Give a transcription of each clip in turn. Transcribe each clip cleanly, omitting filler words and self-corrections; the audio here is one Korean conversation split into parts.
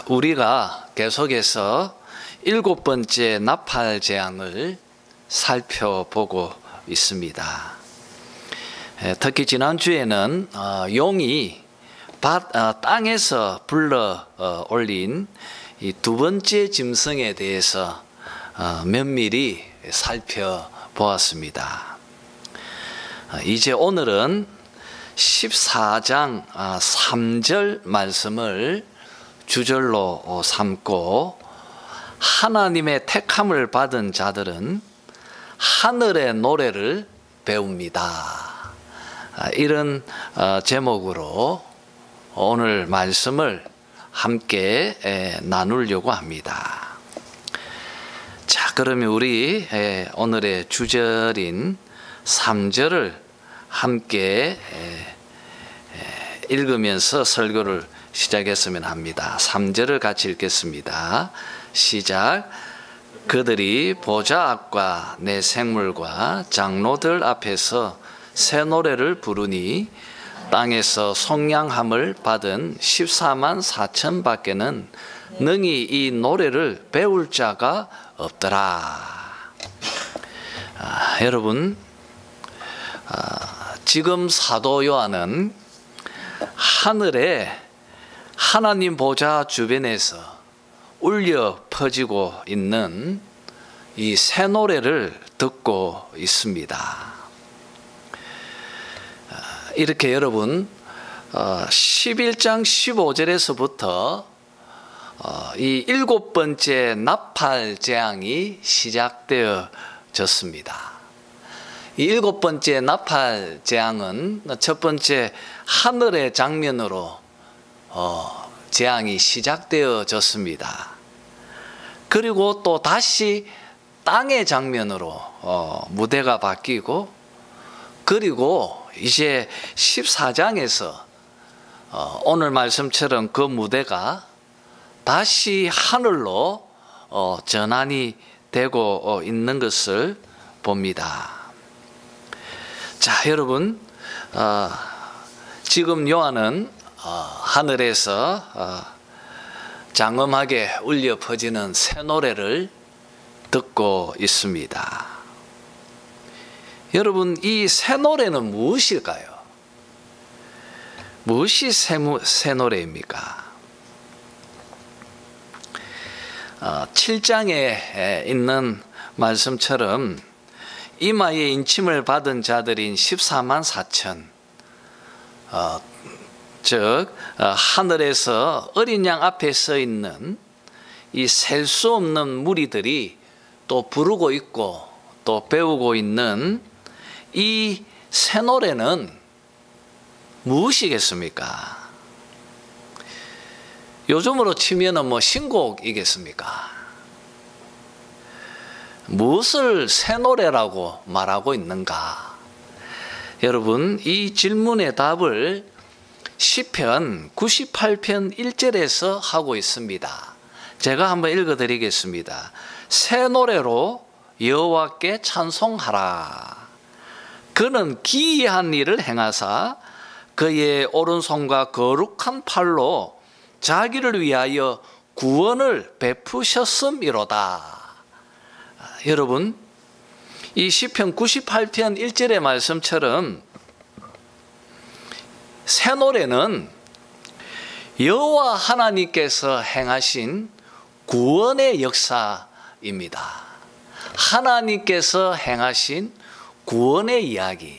우리가 계속해서 7번째 나팔 재앙을 살펴보고 있습니다. 특히 지난주에는 용이 땅에서 불러 올린 이 두 번째 짐승에 대해서 면밀히 살펴보았습니다. 이제 오늘은 14장 3절 말씀을 주절로 삼고 하나님의 택함을 받은 자들은 하늘의 노래를 배웁니다. 이런 제목으로 오늘 말씀을 함께 나누려고 합니다. 자, 그러면 우리 오늘의 주절인 3절을 함께 읽으면서 설교를 시작했으면 합니다. 3절을 같이 읽겠습니다. 시작. 그들이 보좌 앞과 내 생물과 장로들 앞에서 새 노래를 부르니 땅에서 속량함을 받은 14만 4천 밖에는 능히 이 노래를 배울 자가 없더라. 여러분, 지금 사도 요한은 하늘에 하나님 보좌 주변에서 울려 퍼지고 있는 이 새 노래를 듣고 있습니다. 이렇게 여러분 11장 15절에서부터 이 7번째 나팔 재앙이 시작되어졌습니다. 이 7번째 나팔 재앙은 첫 번째 하늘의 장면으로 재앙이 시작되어졌습니다. 그리고 또 다시 땅의 장면으로 무대가 바뀌고, 그리고 이제 14장에서 오늘 말씀처럼 그 무대가 다시 하늘로 전환이 되고 있는 것을 봅니다. 자, 여러분, 지금 요한은 하늘에서 장엄하게 울려 퍼지는 새 노래를 듣고 있습니다. 여러분, 이 새 노래는 무엇일까요? 무엇이 새 노래입니까? 7장에 있는 말씀처럼 이마에 인침을 받은 자들인 14만 4천, 즉 하늘에서 어린 양 앞에 서 있는 이 셀 수 없는 무리들이 또 부르고 있고 또 배우고 있는 이 새 노래는 무엇이겠습니까? 요즘으로 치면은 신곡이겠습니까? 무엇을 새 노래라고 말하고 있는가? 여러분, 이 질문의 답을 시편 98편 1절에서 하고 있습니다. 제가 한번 읽어드리겠습니다. 새 노래로 여호와께 찬송하라. 그는 기이한 일을 행하사 그의 오른손과 거룩한 팔로 자기를 위하여 구원을 베푸셨음이로다. 여러분, 이 시편 98편 1절의 말씀처럼 새 노래는 여호와 하나님께서 행하신 구원의 역사입니다. 하나님께서 행하신 구원의 이야기,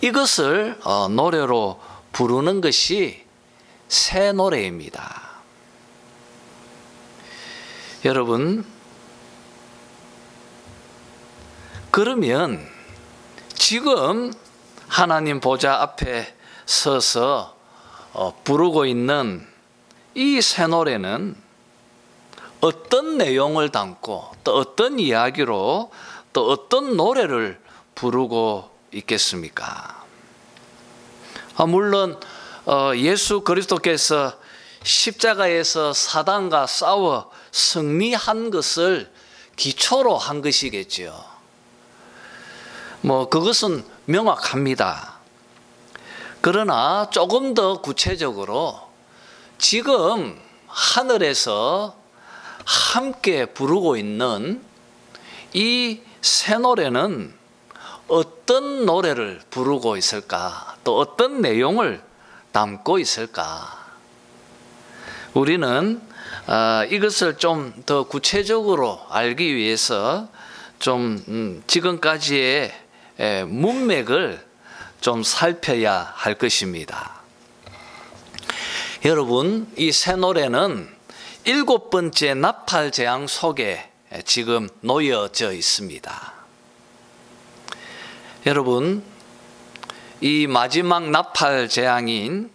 이것을 노래로 부르는 것이 새 노래입니다. 여러분, 그러면 지금 하나님 보좌 앞에 서서 부르고 있는 이 새 노래는 어떤 내용을 담고 또 어떤 이야기로 또 어떤 노래를 부르고 있겠습니까? 물론 예수 그리스도께서 십자가에서 사단과 싸워 승리한 것을 기초로 한 것이겠지요. 그것은 명확합니다. 그러나 조금 더 구체적으로 지금 하늘에서 함께 부르고 있는 이 새 노래는 어떤 노래를 부르고 있을까? 또 어떤 내용을 담고 있을까? 우리는 이것을 좀 더 구체적으로 알기 위해서 좀 지금까지의 문맥을 좀 살펴야 할 것입니다. 여러분, 이 새 노래는 7번째 나팔 재앙 속에 지금 놓여져 있습니다. 여러분, 이 마지막 나팔 재앙인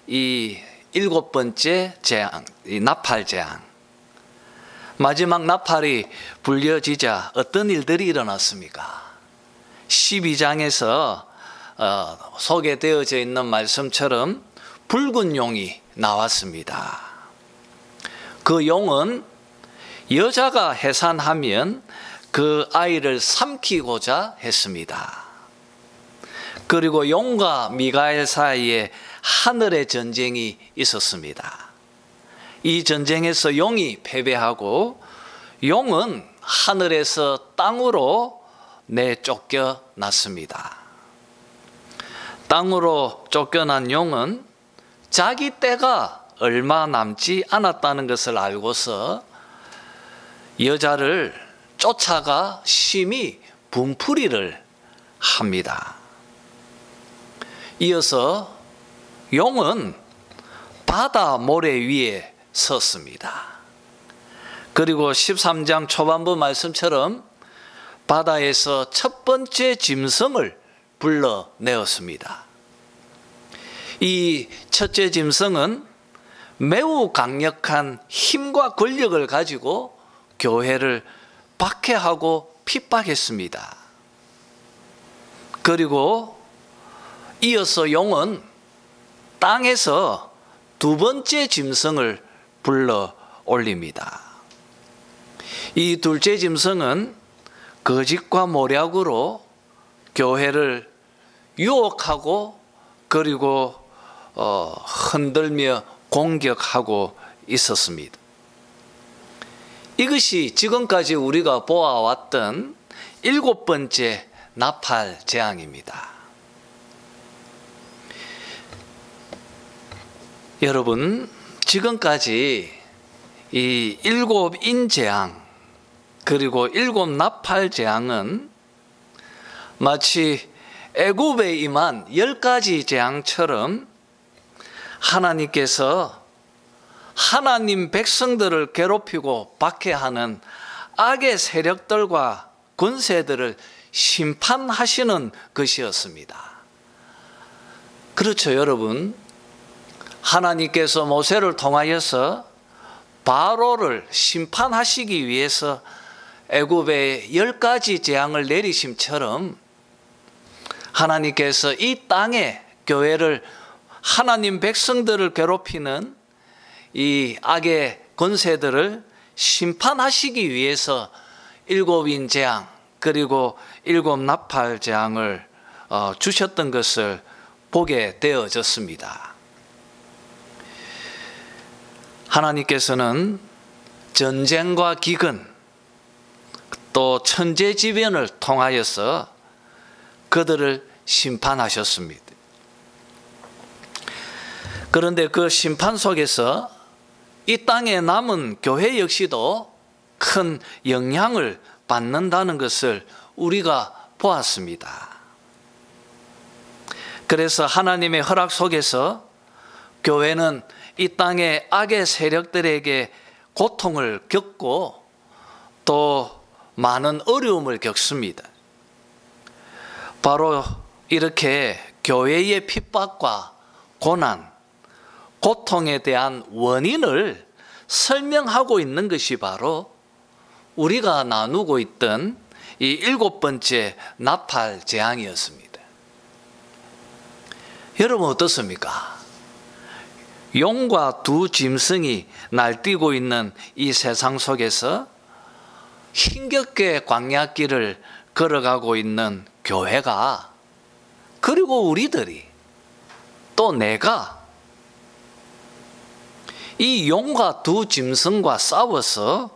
이 7번째 재앙, 이 나팔 재앙, 마지막 나팔이 불려지자 어떤 일들이 일어났습니까? 12장에서 소개되어져 있는 말씀처럼 붉은 용이 나왔습니다. 그 용은 여자가 해산하면 그 아이를 삼키고자 했습니다. 그리고 용과 미가엘 사이에 하늘의 전쟁이 있었습니다. 이 전쟁에서 용이 패배하고 용은 하늘에서 땅으로 내쫓겨 났습니다. 땅으로 쫓겨난 용은 자기 때가 얼마 남지 않았다는 것을 알고서 여자를 쫓아가 심히 분풀이를 합니다. 이어서 용은 바다 모래 위에 섰습니다. 그리고 13장 초반부 말씀처럼 바다에서 첫 번째 짐승을 불러내었습니다. 이 첫째 짐승은 매우 강력한 힘과 권력을 가지고 교회를 박해하고 핍박했습니다. 그리고 이어서 용은 땅에서 두 번째 짐승을 불러 올립니다. 이 둘째 짐승은 거짓과 모략으로 교회를 유혹하고 그리고 흔들며 공격하고 있었습니다. 이것이 지금까지 우리가 보아왔던 7번째 나팔 재앙입니다. 여러분, 지금까지 이 7인 재앙 그리고 7 나팔 재앙은 마치 애굽에 임한 10가지 재앙처럼 하나님께서 하나님 백성들을 괴롭히고 박해하는 악의 세력들과 권세들을 심판하시는 것이었습니다. 그렇죠, 여러분. 하나님께서 모세를 통하여서 바로를 심판하시기 위해서 애굽에 10가지 재앙을 내리심처럼 하나님께서 이 땅에 교회를 하나님 백성들을 괴롭히는 이 악의 권세들을 심판하시기 위해서 7인 재앙 그리고 7 나팔 재앙을 주셨던 것을 보게 되어졌습니다. 하나님께서는 전쟁과 기근 또 천재지변을 통하여서 그들을 심판하셨습니다. 그런데 그 심판 속에서 이 땅에 남은 교회 역시도 큰 영향을 받는다는 것을 우리가 보았습니다. 그래서 하나님의 허락 속에서 교회는 이 땅의 악의 세력들에게 고통을 겪고 또 많은 어려움을 겪습니다. 바로 이렇게 교회의 핍박과 고난, 고통에 대한 원인을 설명하고 있는 것이 바로 우리가 나누고 있던 이 7번째 나팔 재앙이었습니다. 여러분 어떻습니까? 용과 두 짐승이 날뛰고 있는 이 세상 속에서 힘겹게 광야길을 걸어가고 있는 교회가, 그리고 우리들이, 또 내가 이 용과 두 짐승과 싸워서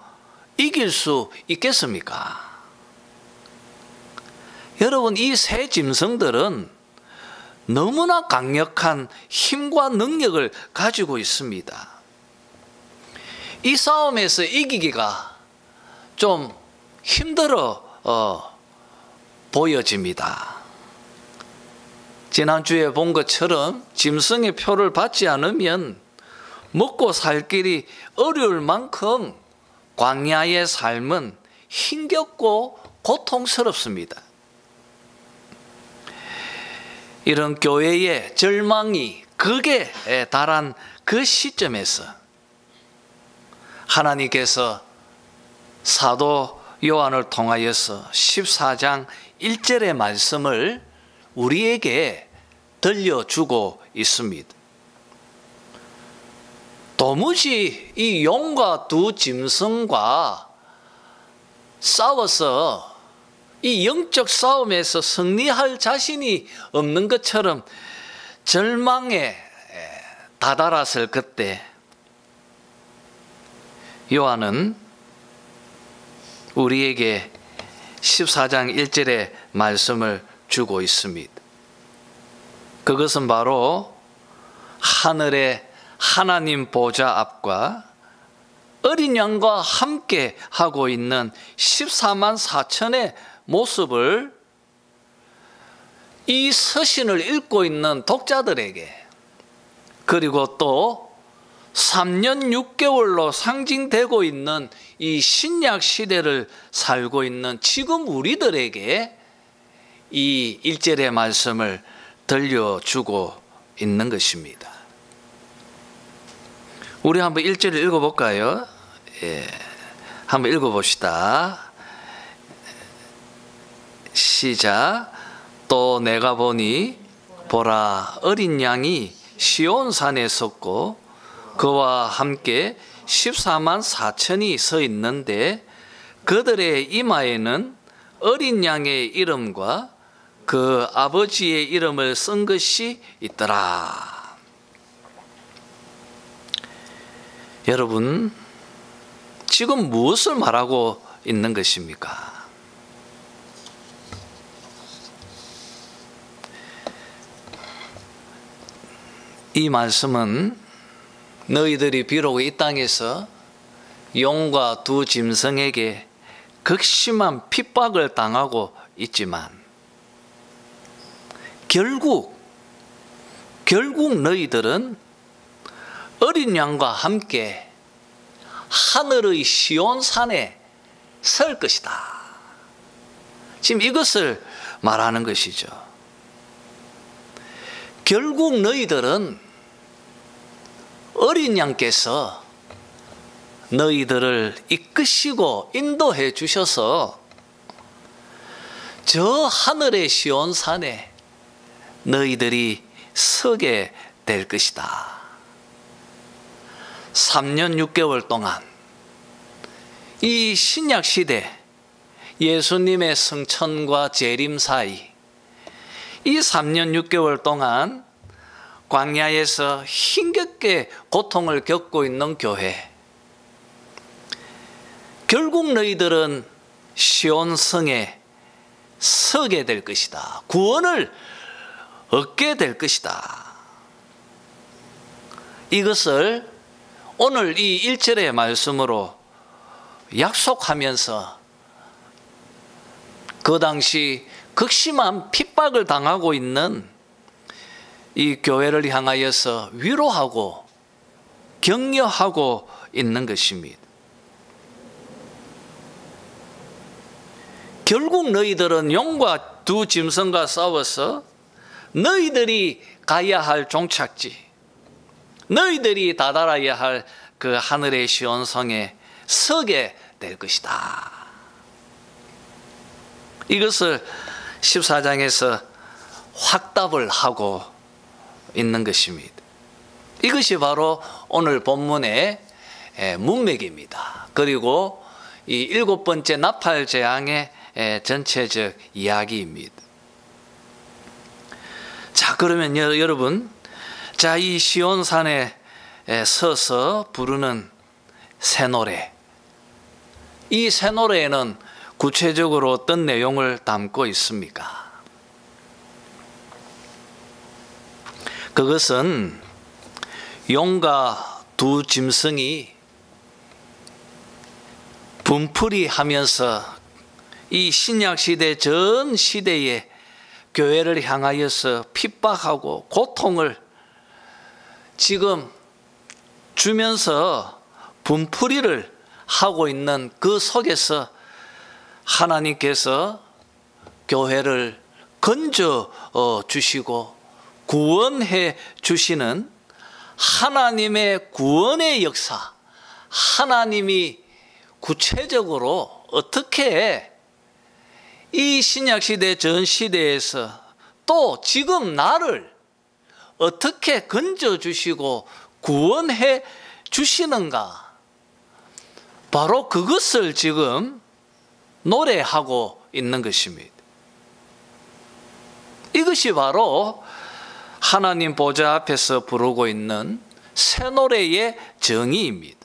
이길 수 있겠습니까? 여러분, 이 세 짐승들은 너무나 강력한 힘과 능력을 가지고 있습니다. 이 싸움에서 이기기가 좀 힘들어 보여집니다. 지난주에 본 것처럼 짐승의 표를 받지 않으면 먹고 살 길이 어려울 만큼 광야의 삶은 힘겹고 고통스럽습니다. 이런 교회의 절망이 극에 달한 그 시점에서 하나님께서 사도 요한을 통하여서 14장 1절의 말씀을 우리에게 들려주고 있습니다. 도무지 이 용과 두 짐승과 싸워서 이 영적 싸움에서 승리할 자신이 없는 것처럼 절망에 다다랐을 그때 요한은 우리에게 14장 1절의 말씀을 주고 있습니다. 그것은 바로 하늘의 하나님 보좌 앞과 어린 양과 함께 하고 있는 14만 4천의 모습을 이 서신을 읽고 있는 독자들에게, 그리고 또 3년 6개월로 상징되고 있는 이 신약 시대를 살고 있는 지금 우리들에게 이 1절의 말씀을 들려주고 있는 것입니다. 우리 한번 1절을 읽어볼까요? 한번 읽어봅시다. 시작. 또 내가 보니 보라, 어린 양이 시온산에 섰고 그와 함께 14만 4천이 서 있는데 그들의 이마에는 어린 양의 이름과 그 아버지의 이름을 쓴 것이 있더라. 여러분, 지금 무엇을 말하고 있는 것입니까? 이 말씀은 너희들이 비록 이 땅에서 용과 두 짐승에게 극심한 핍박을 당하고 있지만 결국 너희들은 어린 양과 함께 하늘의 시온산에 설 것이다. 지금 이것을 말하는 것이죠. 결국 너희들은 어린 양께서 너희들을 이끄시고 인도해 주셔서 저 하늘의 시온산에 너희들이 서게 될 것이다. 3년 6개월 동안 이 신약 시대 예수님의 승천과 재림 사이 이 3년 6개월 동안 광야에서 힘겹게 고통을 겪고 있는 교회, 결국 너희들은 시온성에 서게 될 것이다. 구원을 얻게 될 것이다. 이것을 오늘 이 1절의 말씀으로 약속하면서 그 당시 극심한 핍박을 당하고 있는 이 교회를 향하여서 위로하고 격려하고 있는 것입니다. 결국 너희들은 용과 두 짐승과 싸워서 너희들이 가야 할 종착지, 너희들이 다다라야 할 그 하늘의 시온성에 서게 될 것이다. 이것을 14장에서 확답을 하고 있는 것입니다. 이것이 바로 오늘 본문의 문맥입니다. 그리고 이 7번째 나팔 재앙의 전체적 이야기입니다. 자, 그러면 여러분, 자, 이 시온산에 서서 부르는 새 노래. 이 새 노래에는 구체적으로 어떤 내용을 담고 있습니까? 그것은 용과 두 짐승이 분풀이 하면서 이 신약시대 전 시대에 교회를 향하여서 핍박하고 고통을 지금 주면서 분풀이를 하고 있는 그 속에서 하나님께서 교회를 건져 주시고 구원해 주시는 하나님의 구원의 역사, 하나님이 구체적으로 어떻게 이 신약시대 전 시대에서 또 지금 나를 어떻게 건져주시고 구원해 주시는가, 바로 그것을 지금 노래하고 있는 것입니다. 이것이 바로 하나님 보좌 앞에서 부르고 있는 새 노래의 정의입니다.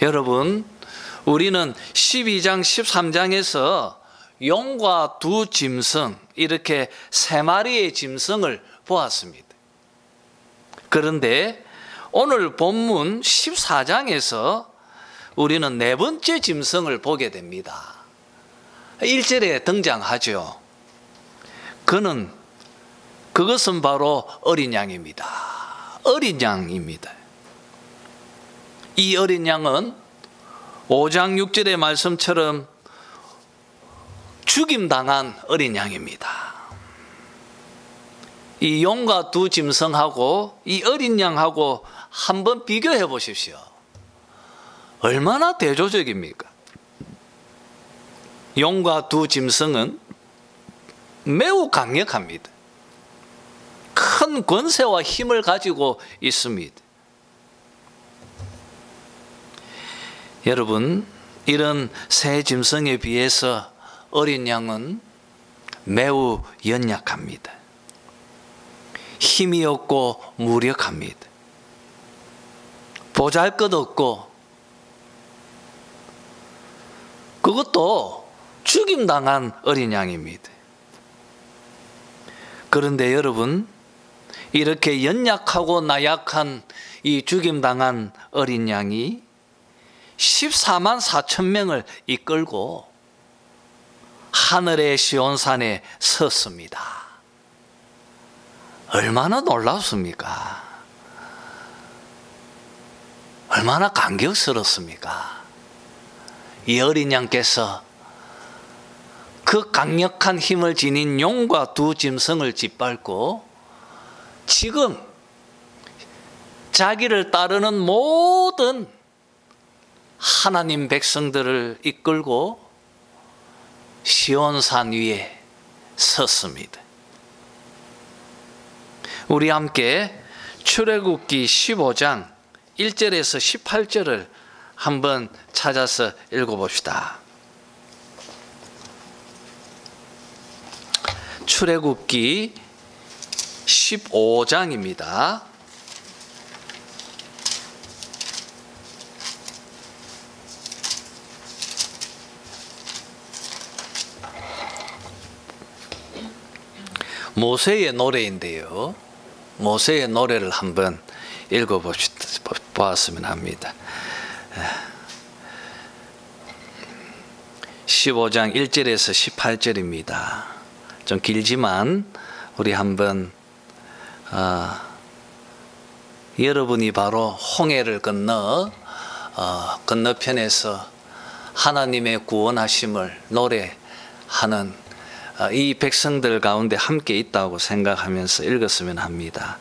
여러분, 우리는 12장 13장에서 용과 두 짐승, 이렇게 세 마리의 짐승을 보았습니다. 그런데 오늘 본문 14장에서 우리는 네 번째 짐승을 보게 됩니다. 1절에 등장하죠. 그것은 바로 어린 양입니다. 어린 양입니다. 이 어린 양은 5장 6절의 말씀처럼 죽임당한 어린 양입니다. 이 용과 두 짐승하고 이 어린 양하고 한번 비교해 보십시오. 얼마나 대조적입니까? 용과 두 짐승은 매우 강력합니다. 큰 권세와 힘을 가지고 있습니다. 여러분, 이런 새 짐승에 비해서 어린 양은 매우 연약합니다. 힘이 없고 무력합니다. 보잘것없고, 그것도 죽임당한 어린 양입니다. 그런데 여러분, 이렇게 연약하고 나약한 이 죽임당한 어린 양이 14만 4천 명을 이끌고 하늘의 시온산에 섰습니다. 얼마나 놀랍습니까? 얼마나 감격스럽습니까? 이 어린 양께서 그 강력한 힘을 지닌 용과 두 짐승을 짓밟고 지금 자기를 따르는 모든 하나님 백성들을 이끌고 시온산 위에 섰습니다. 우리 함께 출애굽기 15장 1절에서 18절을 한번 찾아서 읽어봅시다. 출애굽기 15장입니다. 모세의 노래인데요. 모세의 노래를 한번 읽어보았으면 합니다. 15장 1절에서 18절입니다. 좀 길지만 우리 한번 여러분이 바로 홍해를 건너 건너편에서 하나님의 구원하심을 노래하는 이 백성들 가운데 함께 있다고 생각하면서 읽었으면 합니다.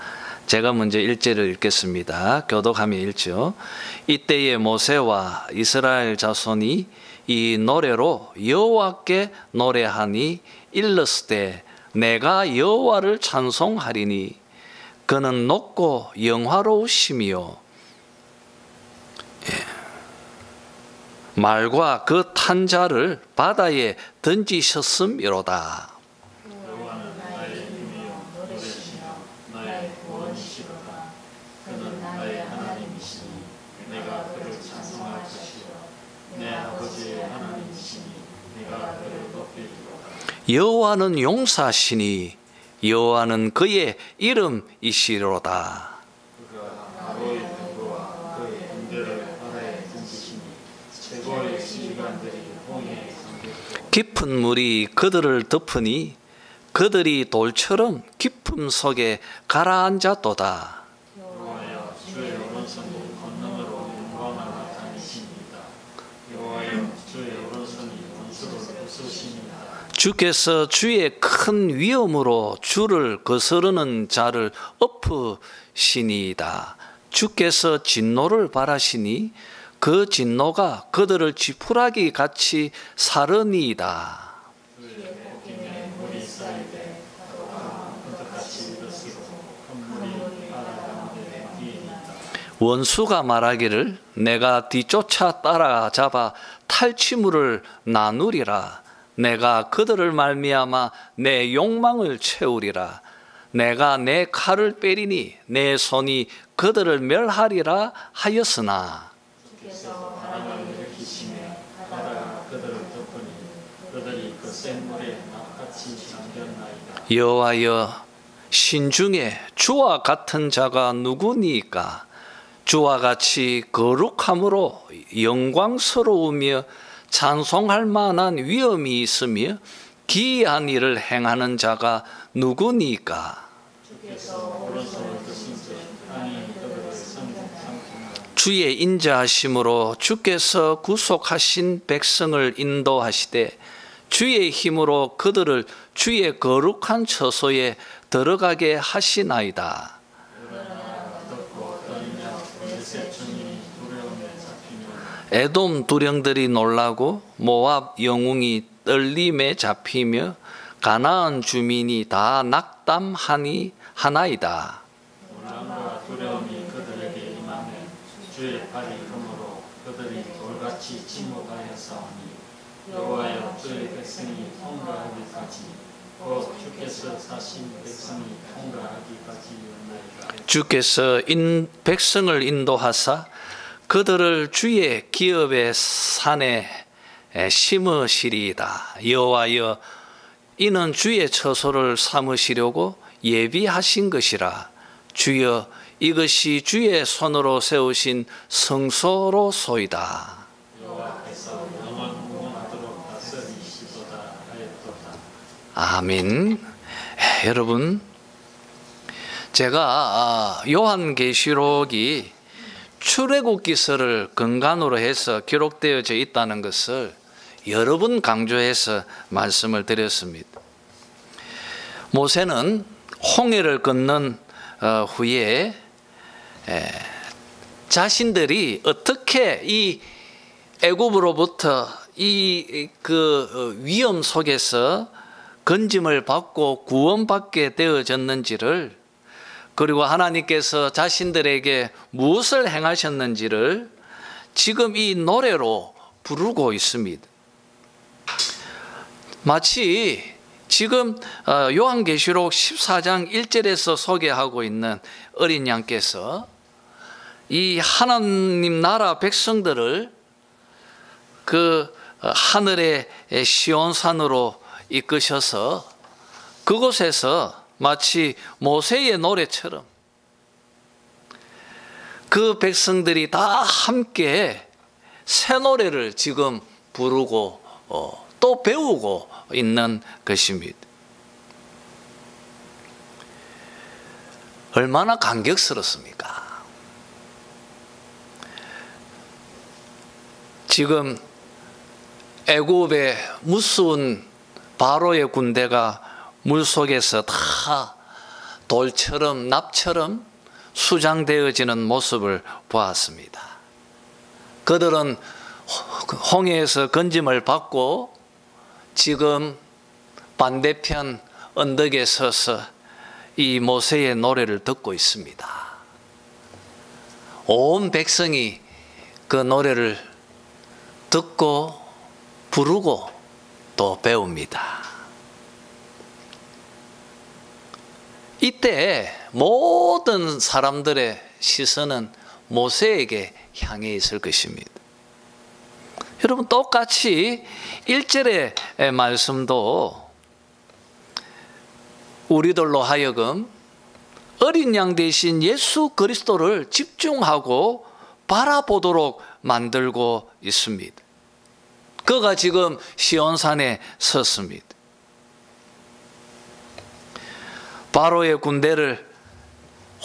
제가 먼저 1절을 읽겠습니다. 교독하며 읽죠. 이때에 모세와 이스라엘 자손이 이 노래로 여호와께 노래하니 일렀으되 내가 여호와를 찬송하리니 그는 높고 영화로우시며 말과 그 탄 자를 바다에 던지셨음이로다. 여호와는 나의 힘이요 노래시며 나의 구원이시로다. 그는 여호와는 용사시니 여호와는 그의 이름이시로다. 그가 바로의 병거와 그의 군대를 바다에 던지시니 최고의 지휘관들이 홍해에 잠겼고 깊은 물이 그들을 덮으니 그들이 돌처럼 깊음 속에 가라앉았도다. 여호와여 주의 오른손이 권능으로 영광을 나타내십니다. 여호와여 주의 오른손이 원수를 부수십니다. 주께서 주의 큰 위엄으로 주를 거스르는 자를 엎으시니이다. 주께서 진노를 바라시니 그 진노가 그들을 지푸라기 같이 사르니이다. 물이 쌓이되 바다같이 일었으로 큰 물이 바다 가운데 뛰니이다. 원수가 말하기를 내가 뒤쫓아 따라잡아 탈취물을 나누리라. 내가 그들을 말미암아 내 욕망을 채우리라. 내가 내 칼을 빼리니 내 손이 그들을 멸하리라 하였으나 주께서 바람을 일으키시며 바다가 그들을 덮으니 그들이 그 센 물에 납같이 잠겼나이다. 여호와여 신중에 주와 같은 자가 누구니까? 주와 같이 거룩함으로 영광스러우며 찬송할 만한 위엄이 있으며 기이한 일을 행하는 자가 누구니까? 주께서 오른손을 드신 즉 땅이 그들을 삼키며 주의 인자하심으로 주께서 구속하신 백성을 인도하시되 주의 힘으로 그들을 주의 거룩한 처소에 들어가게 하시나이다. 에돔 두령들이 놀라고 모압 영웅이 떨림에 잡히며 가나안 주민이 다 낙담하니 하나이다. 놀람과 두려움이 그들에게 임하며 주의 팔이 금으로 그들이 돌같이 침묵하였사오니 여호와여 주의 백성이 통과하기까지 곧 주께서 사신 백성이 통과하기까지였나이다. 주께서 백성을 인도하사 그들을 주의 기업의 산에 심으시리이다. 여호와여 이는 주의 처소를 삼으시려고 예비하신 것이라. 주여 이것이 주의 손으로 세우신 성소로소이다. 여호와께서 영원무궁하도록 다스리시도다 하였도다. 아멘. 여러분 제가 요한계시록이 출애굽기서를 근간으로 해서 기록되어져 있다는 것을 여러 번 강조해서 말씀을 드렸습니다. 모세는 홍해를 건넌 후에 자신들이 어떻게 이 애굽으로부터 이 그 위험 속에서 건짐을 받고 구원받게 되어졌는지를, 그리고 하나님께서 자신들에게 무엇을 행하셨는지를 지금 이 노래로 부르고 있습니다. 마치 지금 요한계시록 14장 1절에서 소개하고 있는 어린 양께서 이 하나님 나라 백성들을 그 하늘의 시온산으로 이끄셔서 그곳에서 마치 모세의 노래처럼 그 백성들이 다 함께 새 노래를 지금 부르고 또 배우고 있는 것입니다. 얼마나 감격스럽습니까? 지금 애굽의 무서운 바로의 군대가 물속에서 다 돌처럼 납처럼 수장되어지는 모습을 보았습니다. 그들은 홍해에서 건짐을 받고 지금 반대편 언덕에 서서 이 모세의 노래를 듣고 있습니다. 온 백성이 그 노래를 듣고 부르고 또 배웁니다. 이때 모든 사람들의 시선은 모세에게 향해 있을 것입니다. 여러분 똑같이 1절의 말씀도 우리들로 하여금 어린 양 대신 예수 그리스도를 집중하고 바라보도록 만들고 있습니다. 그가 지금 시온산에 섰습니다. 바로의 군대를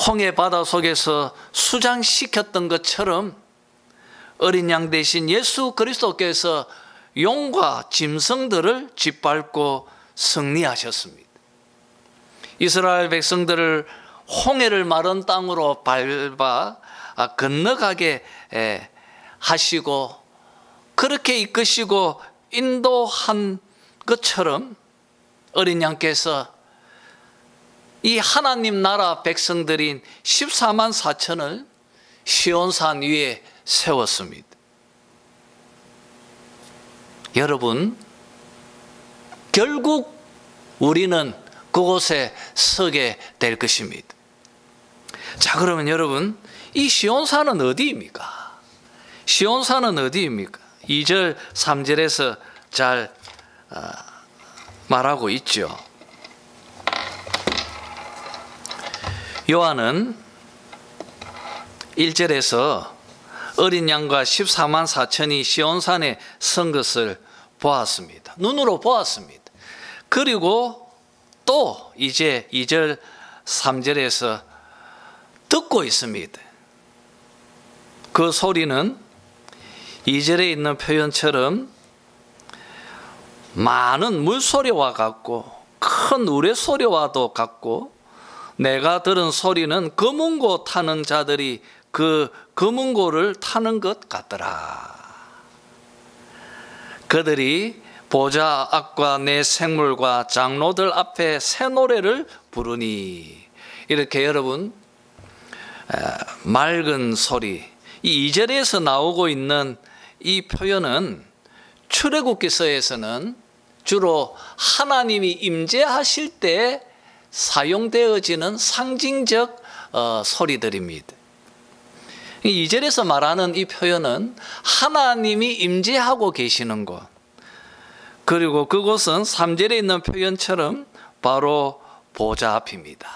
홍해 바다 속에서 수장시켰던 것처럼 어린 양 대신 예수 그리스도께서 용과 짐승들을 짓밟고 승리하셨습니다. 이스라엘 백성들을 홍해를 마른 땅으로 밟아 건너가게 하시고 그렇게 이끄시고 인도한 것처럼 어린 양께서 이 하나님 나라 백성들인 14만 4천을 시온산 위에 세웠습니다. 여러분, 결국 우리는 그곳에 서게 될 것입니다. 자, 그러면 여러분, 이 시온산은 어디입니까? 시온산은 어디입니까? 2절 3절에서 잘 말하고 있죠. 요한은 1절에서 어린 양과 14만 4천이 시온산에 선 것을 보았습니다. 눈으로 보았습니다. 그리고 또 이제 2절 3절에서 듣고 있습니다. 그 소리는 2절에 있는 표현처럼 많은 물소리와 같고 큰 우레소리와도 같고 내가 들은 소리는 검은고 타는 자들이 그 검은고를 타는 것 같더라. 그들이 보좌 앞과 내 생물과 장로들 앞에 새 노래를 부르니. 이렇게 여러분, 맑은 소리, 이 2절에서 나오고 있는 이 표현은 출애굽기서에서는 주로 하나님이 임재하실 때 사용되어지는 상징적 소리들입니다. 2절에서 말하는 이 표현은 하나님이 임재하고 계시는 곳, 그리고 그곳은 3절에 있는 표현처럼 바로 보좌 앞입니다.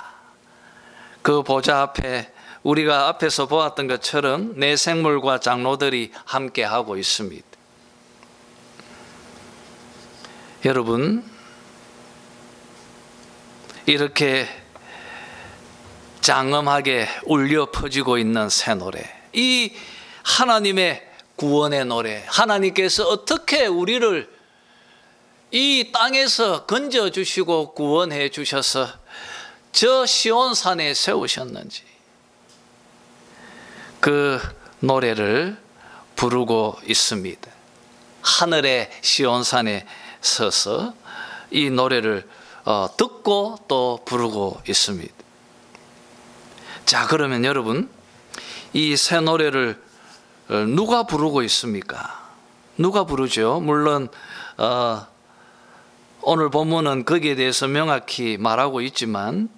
그 보좌 앞에 우리가 앞에서 보았던 것처럼 내 생물과 장로들이 함께하고 있습니다. 여러분, 이렇게 장엄하게 울려 퍼지고 있는 새 노래, 이 하나님의 구원의 노래, 하나님께서 어떻게 우리를 이 땅에서 건져주시고 구원해 주셔서 저 시온산에 세우셨는지 그 노래를 부르고 있습니다. 하늘의 시온산에 서서 이 노래를 듣고 또 부르고 있습니다. 자, 그러면 여러분, 이 새 노래를 누가 부르고 있습니까? 누가 부르죠? 물론 오늘 본문은 거기에 대해서 명확히 말하고 있지만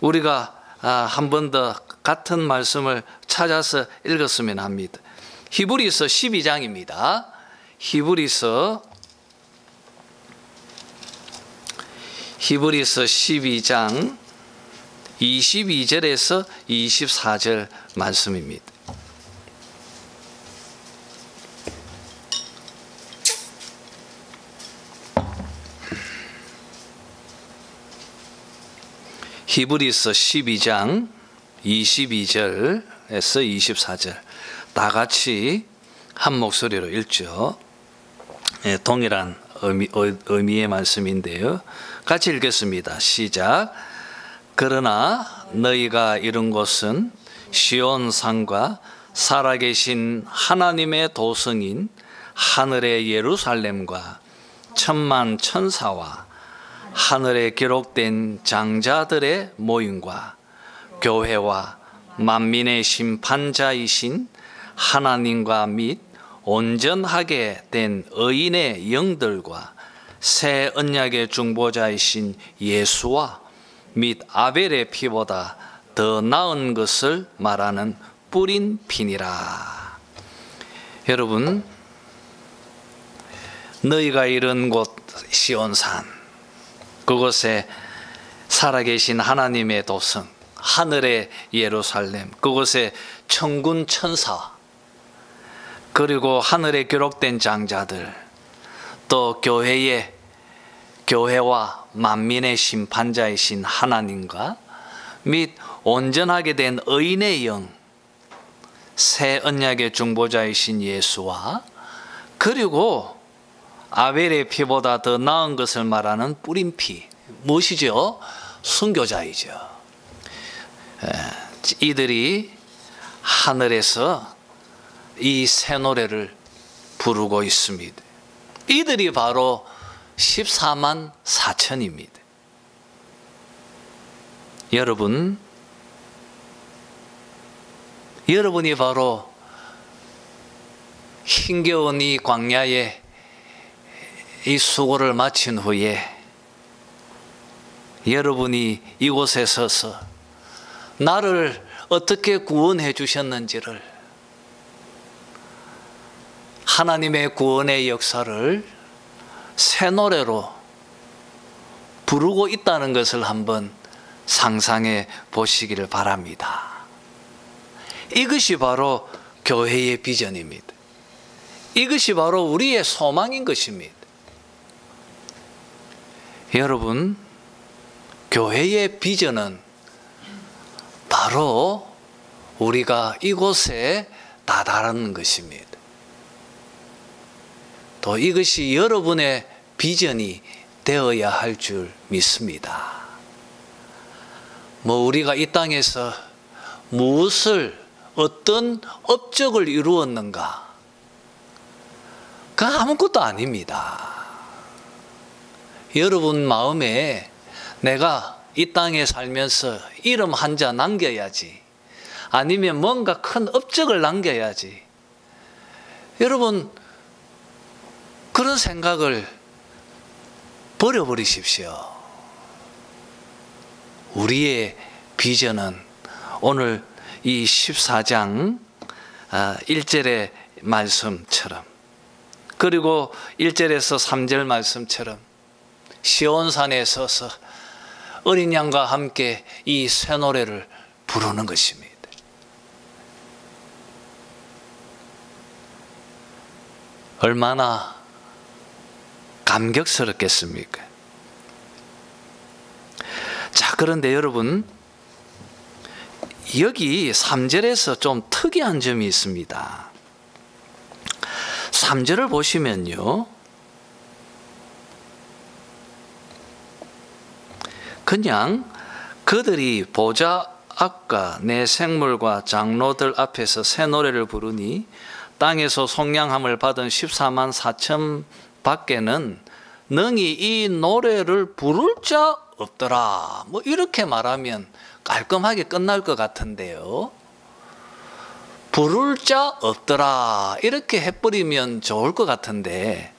우리가 한 번 더 같은 말씀을 찾아서 읽었으면 합니다. 히브리서 12장입니다. 히브리서 12장 22절에서 24절 말씀입니다. 히브리서 12장 22절에서 24절 다 같이 한 목소리로 읽죠. 동일한 의미의 말씀인데요. 같이 읽겠습니다. 시작. 그러나 너희가 이룬 곳은 시온산과 살아계신 하나님의 도성인 하늘의 예루살렘과 천만 천사와 하늘에 기록된 장자들의 모임과 교회와 만민의 심판자이신 하나님과 및 온전하게 된 의인의 영들과 새 언약의 중보자이신 예수와 및 아벨의 피보다 더 나은 것을 말하는 뿌린 피니라. 여러분, 너희가 이른 곳 시온산, 그곳에 살아계신 하나님의 도성, 하늘의 예루살렘, 그곳에 천군 천사, 그리고 하늘에 기록된 장자들, 또 교회와 만민의 심판자이신 하나님과 및 온전하게 된 의인의 영, 새 언약의 중보자이신 예수와, 그리고 아벨의 피보다 더 나은 것을 말하는 뿌린 피, 무엇이죠? 순교자이죠. 이들이 하늘에서 이 새 노래를 부르고 있습니다. 이들이 바로 14만 4천입니다. 여러분이 바로 힘겨운 이 광야에 이 수고를 마친 후에 여러분이 이곳에 서서 나를 어떻게 구원해 주셨는지를, 하나님의 구원의 역사를 새 노래로 부르고 있다는 것을 한번 상상해 보시기를 바랍니다. 이것이 바로 교회의 비전입니다. 이것이 바로 우리의 소망인 것입니다. 여러분, 교회의 비전은 바로 우리가 이곳에 다다르는 것입니다. 또 이것이 여러분의 비전이 되어야 할 줄 믿습니다. 우리가 이 땅에서 어떤 업적을 이루었는가? 그 아무것도 아닙니다. 여러분 마음에 내가 이 땅에 살면서 이름 한 자 남겨야지, 아니면 뭔가 큰 업적을 남겨야지, 여러분 그런 생각을 버려버리십시오. 우리의 비전은 오늘 이 14장 1절의 말씀처럼, 그리고 1절에서 3절 말씀처럼 시온산에 서서 어린 양과 함께 이 새 노래를 부르는 것입니다. 얼마나 감격스럽겠습니까? 자, 그런데 여러분, 여기 3절에서 좀 특이한 점이 있습니다. 3절을 보시면요, 그냥 그들이 보좌 앞과 내 생물과 장로들 앞에서 새 노래를 부르니 땅에서 속량함을 받은 14만 4천 밖에는 능히 이 노래를 부를 자 없더라. 이렇게 말하면 깔끔하게 끝날 것 같은데요. 부를 자 없더라. 이렇게 해버리면 좋을 것 같은데,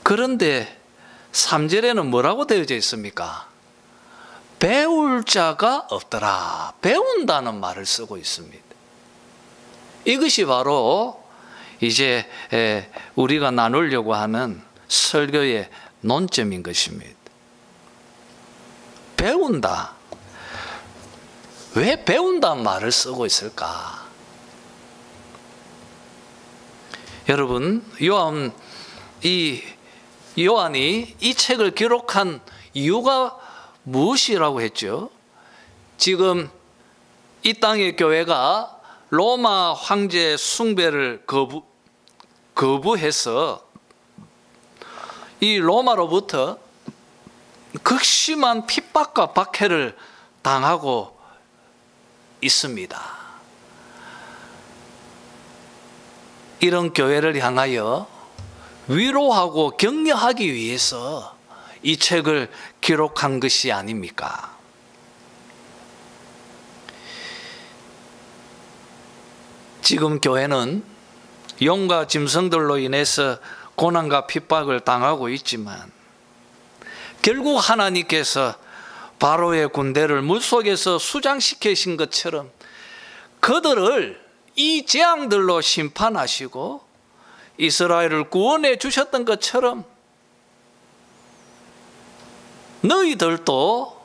그런데 3절에는 뭐라고 되어져 있습니까? 배울 자가 없더라. 배운다는 말을 쓰고 있습니다. 이것이 바로 이제 우리가 나누려고 하는 설교의 논점인 것입니다. 배운다. 왜 배운다는 말을 쓰고 있을까? 여러분, 요한이 이 책을 기록한 이유가 무엇이라고 했죠? 지금 이 땅의 교회가 로마 황제 숭배를 거부해서 이 로마로부터 극심한 핍박과 박해를 당하고 있습니다. 이런 교회를 향하여 위로하고 격려하기 위해서 이 책을 기록한 것이 아닙니까? 지금 교회는 용과 짐승들로 인해서 고난과 핍박을 당하고 있지만, 결국 하나님께서 바로의 군대를 물속에서 수장시키신 것처럼 그들을 이 재앙들로 심판하시고 이스라엘을 구원해 주셨던 것처럼 너희들도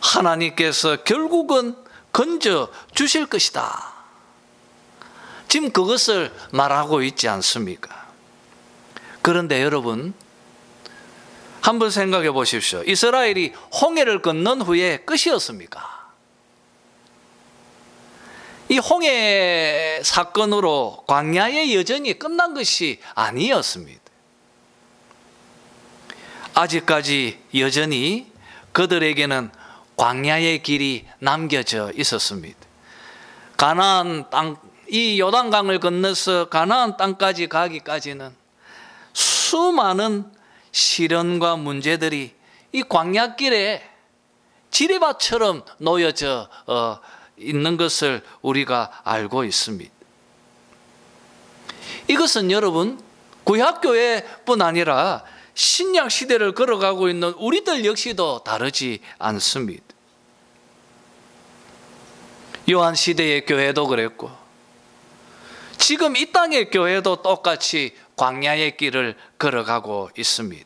하나님께서 결국은 건져 주실 것이다. 지금 그것을 말하고 있지 않습니까? 그런데 여러분, 한번 생각해 보십시오. 이스라엘이 홍해를 건넌 후에 끝이었습니까? 이 홍해 사건으로 광야의 여정이 끝난 것이 아니었습니다. 아직까지 여전히 그들에게는 광야의 길이 남겨져 있었습니다. 가나안 땅, 이 요단강을 건너서 가나안 땅까지 가기까지는 수많은 시련과 문제들이 이 광야길에 지뢰밭처럼 놓여져 있는 것을 우리가 알고 있습니다. 이것은 여러분, 구약교회뿐 아니라 신약 시대를 걸어가고 있는 우리들 역시도 다르지 않습니다. 요한 시대의 교회도 그랬고, 지금 이 땅의 교회도 똑같이 광야의 길을 걸어가고 있습니다.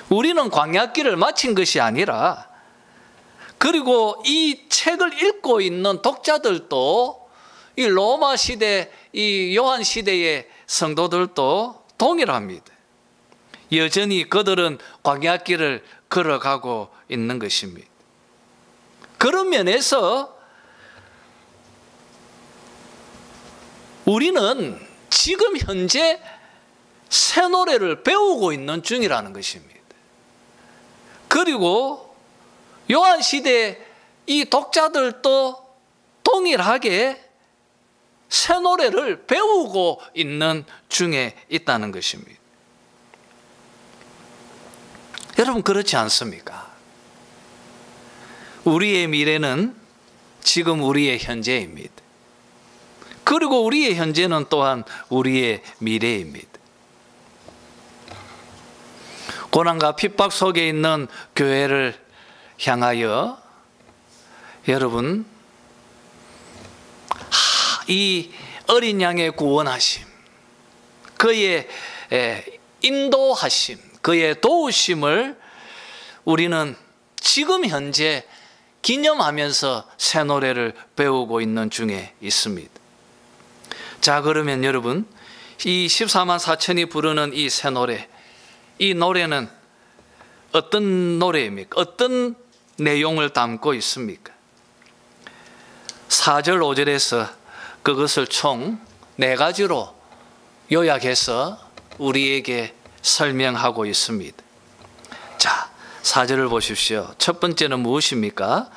우리는 광야길을 마친 것이 아니라, 그리고 이 책을 읽고 있는 독자들도 이 로마 시대, 이 요한 시대의 성도들도 동일합니다. 여전히 그들은 광야길을 걸어가고 있는 것입니다. 그런 면에서 우리는 지금 현재 새 노래를 배우고 있는 중이라는 것입니다. 그리고 요한 시대 이 독자들도 동일하게 새 노래를 배우고 있는 중에 있다는 것입니다. 여러분, 그렇지 않습니까? 우리의 미래는 지금 우리의 현재입니다. 그리고 우리의 현재는 또한 우리의 미래입니다. 고난과 핍박 속에 있는 교회를 향하여 여러분, 이 어린 양의 구원하심, 그의 인도하심, 그의 도우심을 우리는 지금 현재 기념하면서 새 노래를 배우고 있는 중에 있습니다. 자, 그러면 여러분, 이 14만 4천이 부르는 이 새 노래, 이 노래는 어떤 노래입니까? 어떤 내용을 담고 있습니까? 4절 5절에서 그것을 총 4가지로 요약해서 우리에게 설명하고 있습니다. 자, 4절을 보십시오. 첫 번째는 무엇입니까?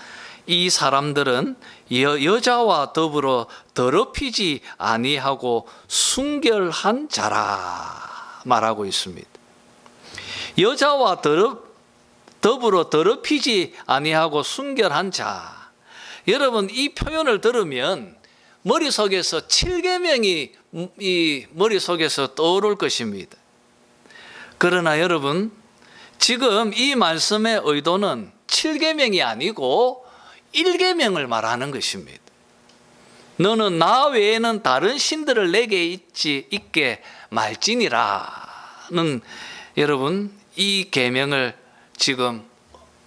이 사람들은 여자와 더불어 더럽히지 아니하고 순결한 자라 말하고 있습니다. 여자와 더불어 더럽히지 아니하고 순결한 자. 여러분, 이 표현을 들으면 머릿속에서 7계명이 이 머릿속에서 떠오를 것입니다. 그러나 여러분, 지금 이 말씀의 의도는 7계명이 아니고 1계명을 말하는 것입니다. 너는 나 외에는 다른 신들을 내게 있게 말지니라는, 여러분, 이 계명을 지금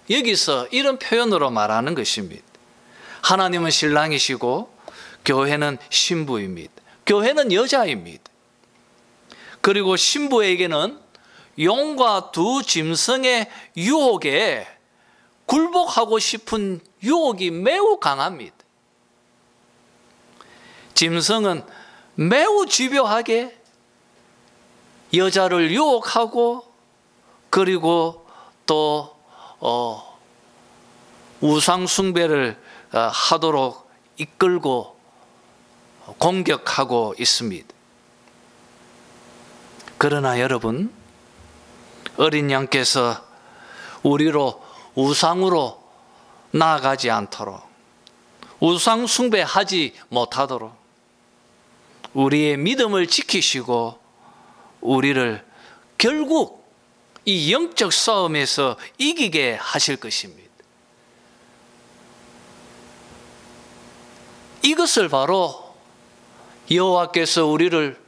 여기서 이런 표현으로 말하는 것입니다. 하나님은 신랑이시고 교회는 신부입니다. 교회는 여자입니다. 그리고 신부에게는 용과 두 짐승의 유혹에 굴복하고 싶은 유혹이 매우 강합니다. 짐승은 매우 집요하게 여자를 유혹하고, 그리고 또 우상 숭배를 하도록 이끌고 공격하고 있습니다. 그러나 여러분, 어린 양께서 우리로 우상으로 나아가지 않도록, 우상 숭배하지 못하도록 우리의 믿음을 지키시고 우리를 결국 이 영적 싸움에서 이기게 하실 것입니다. 이것을 바로 여호와께서 우리를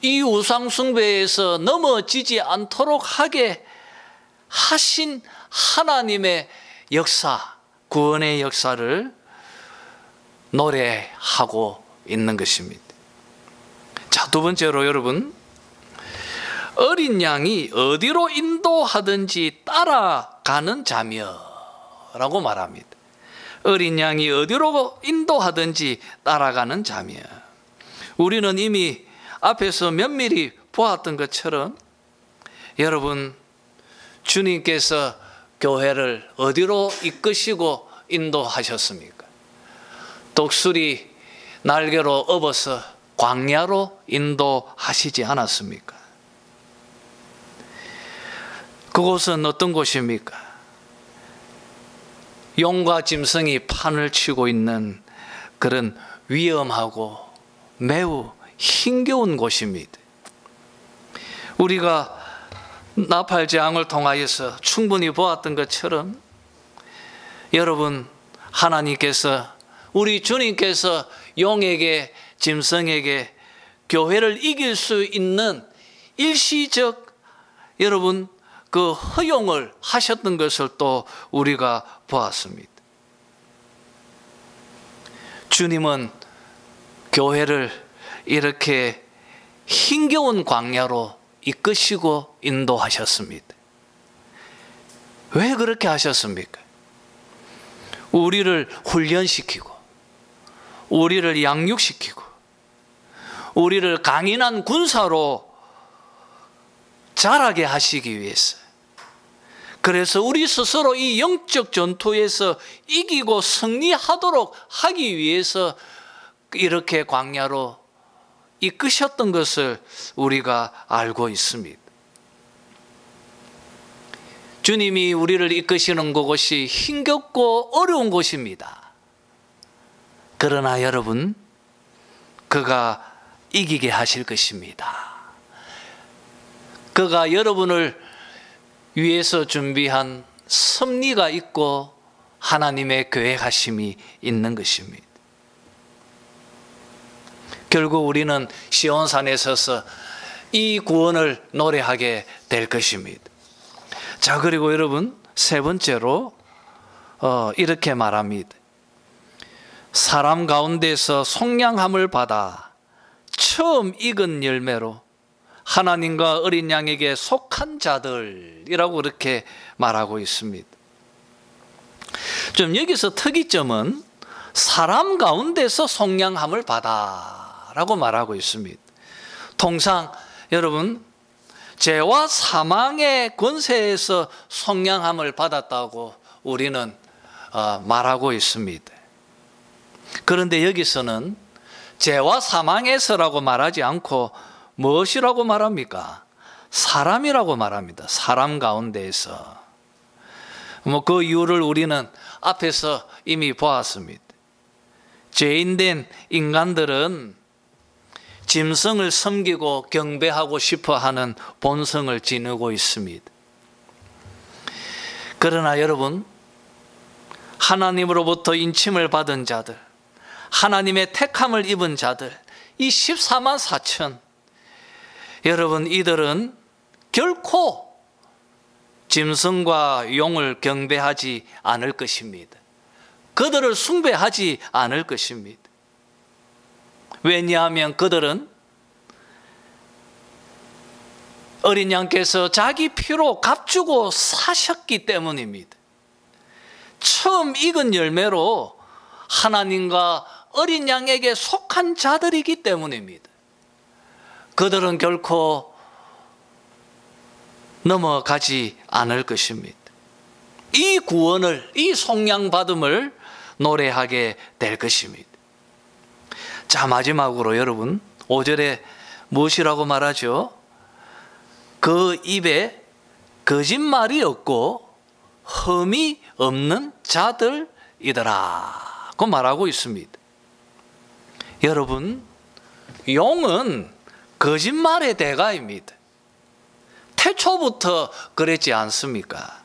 이 우상 숭배에서 넘어지지 않도록 하게 하신 하나님의 역사, 구원의 역사를 노래하고 있는 것입니다. 자, 두 번째로 여러분, 어린 양이 어디로 인도하든지 따라가는 자며라고 말합니다. 어린 양이 어디로 인도하든지 따라가는 자며. 우리는 이미 앞에서 면밀히 보았던 것처럼 여러분, 주님께서 교회를 어디로 이끄시고 인도하셨습니까? 독수리 날개로 업어서 광야로 인도하시지 않았습니까? 그곳은 어떤 곳입니까? 용과 짐승이 판을 치고 있는 그런 위험하고 매우 힘겨운 곳입니다. 우리가 나팔재앙을 통하여서 충분히 보았던 것처럼 여러분, 하나님께서, 우리 주님께서 용에게, 짐승에게 교회를 이길 수 있는 일시적 여러분 그 허용을 하셨던 것을 또 우리가 보았습니다. 주님은 교회를 이렇게 힘겨운 광야로 이끄시고 인도하셨습니다. 왜 그렇게 하셨습니까? 우리를 훈련시키고, 우리를 양육시키고, 우리를 강인한 군사로 자라게 하시기 위해서, 그래서 우리 스스로 이 영적 전투에서 이기고 승리하도록 하기 위해서 이렇게 광야로 이끄셨던 것을 우리가 알고 있습니다. 주님이 우리를 이끄시는 그곳이 힘겹고 어려운 곳입니다. 그러나 여러분, 그가 이기게 하실 것입니다. 그가 여러분을 위해서 준비한 섭리가 있고 하나님의 계획하심이 있는 것입니다. 결국 우리는 시온산에 서서 이 구원을 노래하게 될 것입니다. 자, 그리고 여러분, 세 번째로 이렇게 말합니다. 사람 가운데서 속량함을 받아 처음 익은 열매로 하나님과 어린 양에게 속한 자들이라고 그렇게 말하고 있습니다. 좀 여기서 특이점은 사람 가운데서 속량함을 받아라고 말하고 있습니다. 통상 여러분, 죄와 사망의 권세에서 속량함을 받았다고 우리는 말하고 있습니다. 그런데 여기서는 죄와 사망에서라고 말하지 않고 무엇이라고 말합니까? 사람이라고 말합니다. 사람 가운데에서. 그 이유를 우리는 앞에서 이미 보았습니다. 죄인된 인간들은 짐승을 섬기고 경배하고 싶어하는 본성을 지니고 있습니다. 그러나 여러분, 하나님으로부터 인침을 받은 자들, 하나님의 택함을 입은 자들, 이 14만 4천, 여러분, 이들은 결코 짐승과 용을 경배하지 않을 것입니다. 그들을 숭배하지 않을 것입니다. 왜냐하면 그들은 어린 양께서 자기 피로 값주고 사셨기 때문입니다. 처음 익은 열매로 하나님과 어린 양에게 속한 자들이기 때문입니다. 그들은 결코 넘어가지 않을 것입니다. 이 구원을, 이 속량받음을 노래하게 될 것입니다. 자, 마지막으로 여러분, 5절에 무엇이라고 말하죠? 그 입에 거짓말이 없고 흠이 없는 자들이더라 고 말하고 있습니다. 여러분, 용은 거짓말의 대가입니다. 태초부터 그랬지 않습니까?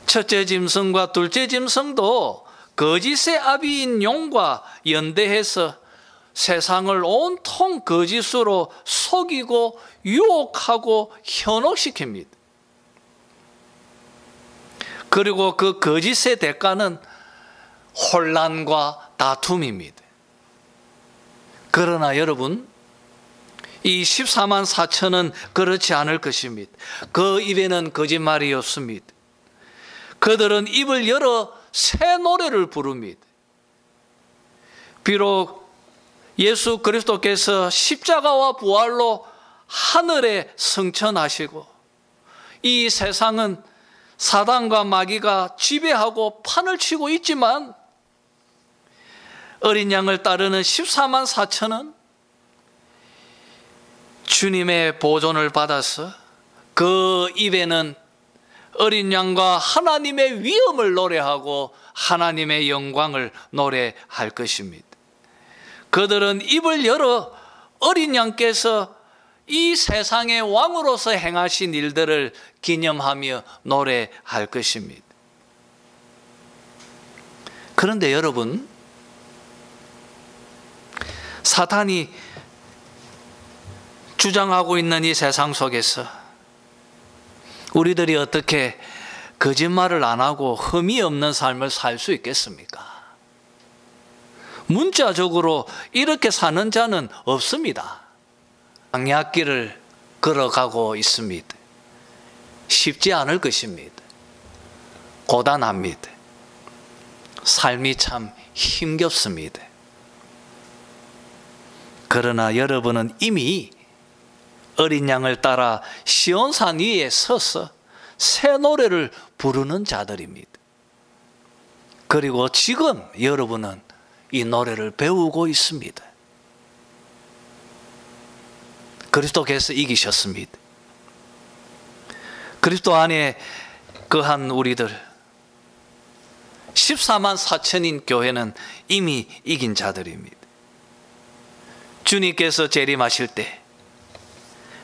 첫째 짐승과 둘째 짐승도 거짓의 아비인 용과 연대해서 세상을 온통 거짓으로 속이고 유혹하고 현혹시킵니다. 그리고 그 거짓의 대가는 혼란과 다툼입니다. 그러나 여러분, 이 14만 4천은 그렇지 않을 것입니다. 그 입에는 거짓말이 없습니다. 그들은 입을 열어 새 노래를 부릅니다. 비록 예수 그리스도께서 십자가와 부활로 하늘에 승천하시고 이 세상은 사단과 마귀가 지배하고 판을 치고 있지만 어린 양을 따르는 14만 4천은 주님의 보존을 받아서 그 입에는 어린 양과 하나님의 위엄을 노래하고 하나님의 영광을 노래할 것입니다. 그들은 입을 열어 어린 양께서 이 세상의 왕으로서 행하신 일들을 기념하며 노래할 것입니다. 그런데 여러분, 사탄이 주장하고 있는 이 세상 속에서 우리들이 어떻게 거짓말을 안 하고 흠이 없는 삶을 살 수 있겠습니까? 문자적으로 이렇게 사는 자는 없습니다. 광야길을 걸어가고 있습니다. 쉽지 않을 것입니다. 고단합니다. 삶이 참 힘겹습니다. 그러나 여러분은 이미 어린 양을 따라 시온산 위에 서서 새 노래를 부르는 자들입니다. 그리고 지금 여러분은 이 노래를 배우고 있습니다. 그리스도께서 이기셨습니다. 그리스도 안에 거한 우리들 14만 4천인 교회는 이미 이긴 자들입니다. 주님께서 재림하실 때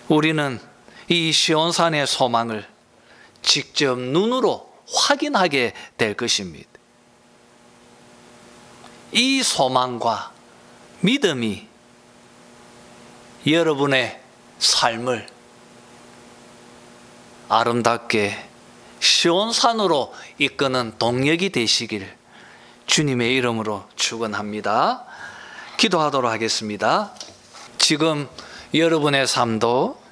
우리는 이 시온산의 소망을 직접 눈으로 확인하게 될 것입니다. 이 소망과 믿음이 여러분의 삶을 아름답게 시온산으로 이끄는 동력이 되시길 주님의 이름으로 축원합니다. 기도하도록 하겠습니다. 지금 여러분의 삶도